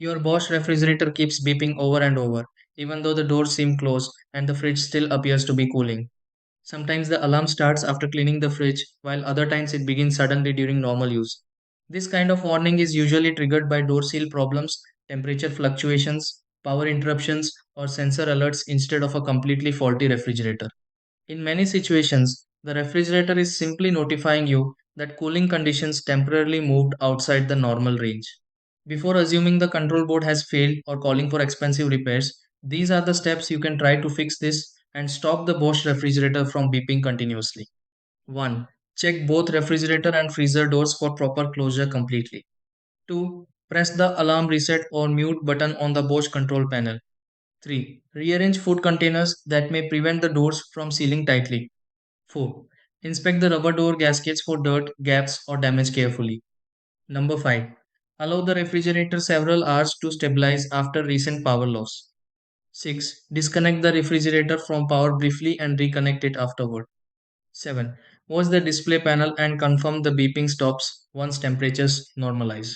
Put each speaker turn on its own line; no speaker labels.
Your Bosch refrigerator keeps beeping over and over, even though the doors seem closed and the fridge still appears to be cooling. Sometimes the alarm starts after cleaning the fridge, while other times it begins suddenly during normal use. This kind of warning is usually triggered by door seal problems, temperature fluctuations, power interruptions, or sensor alerts instead of a completely faulty refrigerator. In many situations, the refrigerator is simply notifying you that cooling conditions temporarily moved outside the normal range. Before assuming the control board has failed or calling for expensive repairs, these are the steps you can try to fix this and stop the Bosch refrigerator from beeping continuously. 1. Check both refrigerator and freezer doors for proper closure completely. 2. Press the alarm reset or mute button on the Bosch control panel. 3. Rearrange food containers that may prevent the doors from sealing tightly. 4. Inspect the rubber door gaskets for dirt, gaps, or damage carefully. Number 5. Allow the refrigerator several hours to stabilize after recent power loss. 6. Disconnect the refrigerator from power briefly and reconnect it afterward. 7. Watch the display panel and confirm the beeping stops once temperatures normalize.